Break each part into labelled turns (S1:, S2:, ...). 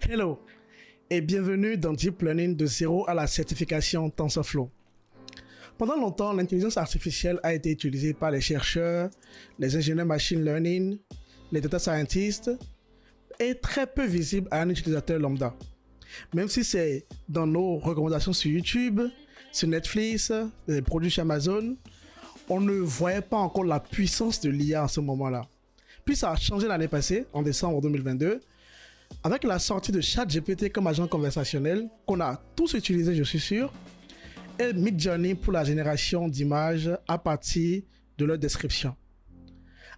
S1: Hello et bienvenue dans Deep Learning de zéro à la certification TensorFlow. Pendant longtemps, l'intelligence artificielle a été utilisée par les chercheurs, les ingénieurs machine learning, les data scientists et très peu visible à un utilisateur lambda. Même si c'est dans nos recommandations sur YouTube, sur Netflix, les produits chez Amazon, on ne voyait pas encore la puissance de l'IA en ce moment-là. Puis ça a changé l'année passée, en décembre 2022, avec la sortie de ChatGPT comme agent conversationnel, qu'on a tous utilisé, je suis sûr, et Midjourney pour la génération d'images à partir de leur description.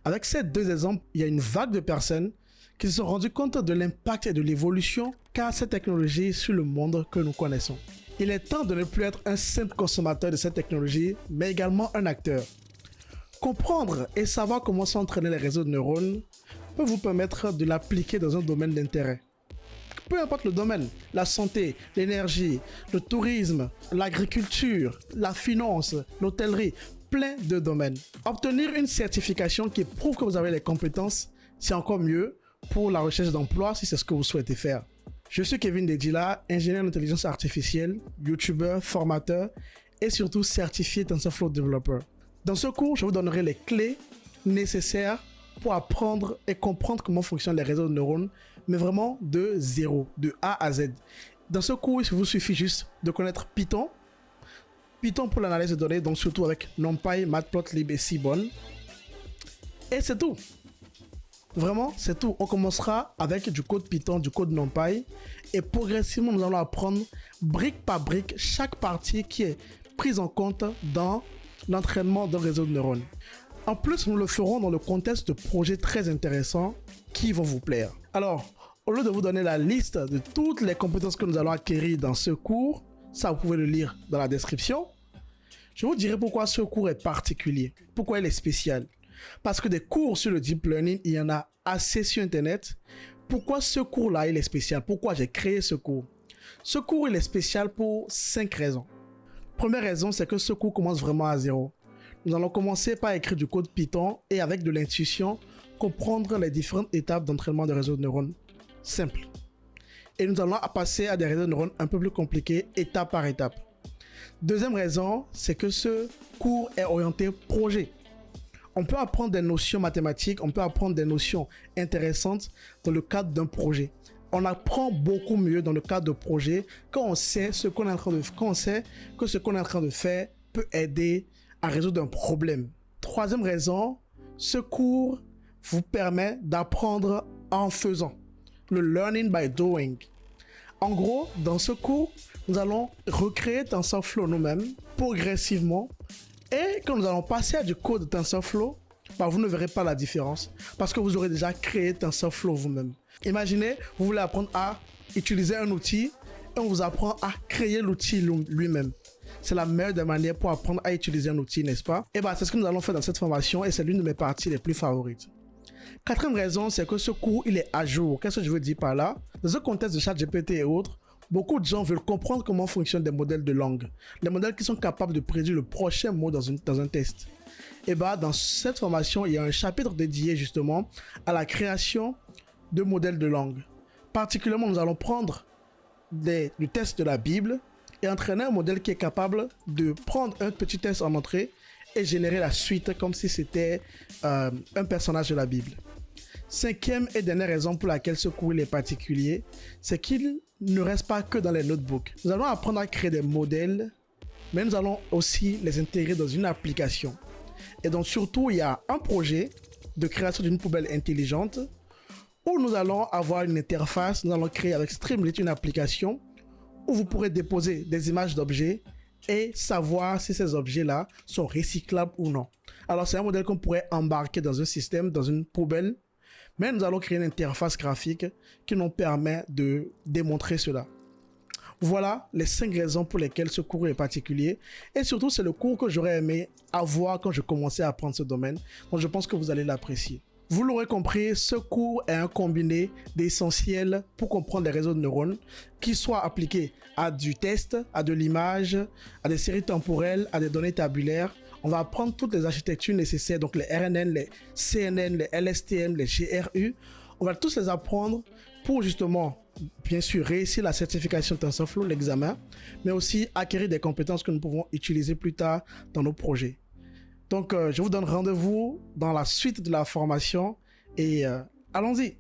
S1: Avec ces deux exemples, il y a une vague de personnes qui se sont rendues compte de l'impact et de l'évolution qu'a cette technologie sur le monde que nous connaissons. Il est temps de ne plus être un simple consommateur de cette technologie, mais également un acteur. Comprendre et savoir comment s'entraîner les réseaux de neurones peut vous permettre de l'appliquer dans un domaine d'intérêt. Peu importe le domaine, la santé, l'énergie, le tourisme, l'agriculture, la finance, l'hôtellerie, plein de domaines. Obtenir une certification qui prouve que vous avez les compétences, c'est encore mieux pour la recherche d'emploi si c'est ce que vous souhaitez faire. Je suis Kevin Dedila, ingénieur d'intelligence artificielle, youtubeur, formateur et surtout certifié TensorFlow Developer. Dans ce cours, je vous donnerai les clés nécessaires pour apprendre et comprendre comment fonctionnent les réseaux de neurones, mais vraiment de zéro, de A à Z. Dans ce cours, il vous suffit juste de connaître Python pour l'analyse de données, donc surtout avec NumPy, Matplotlib et Seaborn. Et c'est tout. Vraiment, c'est tout. On commencera avec du code Python, du code NumPy, et progressivement, nous allons apprendre brique par brique chaque partie qui est prise en compte dans l'entraînement d'un réseau de neurones. En plus, nous le ferons dans le contexte de projets très intéressants qui vont vous plaire. Alors, au lieu de vous donner la liste de toutes les compétences que nous allons acquérir dans ce cours, ça vous pouvez le lire dans la description, je vous dirai pourquoi ce cours est particulier, pourquoi il est spécial. Parce que des cours sur le Deep Learning, il y en a assez sur Internet. Pourquoi ce cours-là, il est spécial? Pourquoi j'ai créé ce cours? Ce cours, il est spécial pour 5 raisons. Première raison, c'est que ce cours commence vraiment à zéro. Nous allons commencer par écrire du code Python et avec de l'intuition, comprendre les différentes étapes d'entraînement de réseaux de neurones simples. Et nous allons passer à des réseaux de neurones un peu plus compliqués, étape par étape. Deuxième raison, c'est que ce cours est orienté projet. On peut apprendre des notions mathématiques, on peut apprendre des notions intéressantes dans le cadre d'un projet. On apprend beaucoup mieux dans le cadre de projet quand on sait ce qu'on est en train de faire, quand on sait que ce qu'on est en train de faire peut aider à résoudre un problème. Troisième raison, ce cours vous permet d'apprendre en faisant. Le learning by doing. En gros, dans ce cours, nous allons recréer TensorFlow nous-mêmes progressivement. Et quand nous allons passer à du code TensorFlow, vous ne verrez pas la différence parce que vous aurez déjà créé TensorFlow vous-même. Imaginez, vous voulez apprendre à utiliser un outil et on vous apprend à créer l'outil lui-même. C'est la meilleure des manières pour apprendre à utiliser un outil, n'est-ce pas? Et c'est ce que nous allons faire dans cette formation et c'est l'une de mes parties les plus favorites. Quatrième raison, c'est que ce cours, il est à jour. Qu'est-ce que je veux dire par là? Dans un contexte de ChatGPT et autres, beaucoup de gens veulent comprendre comment fonctionnent des modèles de langue. Les modèles qui sont capables de prédire le prochain mot dans un test. Et dans cette formation, il y a un chapitre dédié justement à la création de modèles de langue. Particulièrement, nous allons prendre du test de la Bible et entraîner un modèle qui est capable de prendre un petit test en entrée et générer la suite comme si c'était un personnage de la Bible. Cinquième et dernière raison pour laquelle ce cours est particulier, c'est qu'il ne reste pas que dans les notebooks. Nous allons apprendre à créer des modèles, mais nous allons aussi les intégrer dans une application. Et donc surtout, il y a un projet de création d'une poubelle intelligente où nous allons avoir une interface, nous allons créer avec Streamlit une application où vous pourrez déposer des images d'objets et savoir si ces objets-là sont recyclables ou non. Alors c'est un modèle qu'on pourrait embarquer dans un système, dans une poubelle, mais nous allons créer une interface graphique qui nous permet de démontrer cela. Voilà les 5 raisons pour lesquelles ce cours est particulier. Et surtout, c'est le cours que j'aurais aimé avoir quand je commençais à apprendre ce domaine. Donc je pense que vous allez l'apprécier. Vous l'aurez compris, ce cours est un combiné d'essentiels pour comprendre les réseaux de neurones qui soient appliqués à du test, à de l'image, à des séries temporelles, à des données tabulaires. On va apprendre toutes les architectures nécessaires, donc les RNN, les CNN, les LSTM, les GRU. On va tous les apprendre pour justement bien sûr réussir la certification TensorFlow, l'examen, mais aussi acquérir des compétences que nous pouvons utiliser plus tard dans nos projets. Donc, je vous donne rendez-vous dans la suite de la formation et allons-y.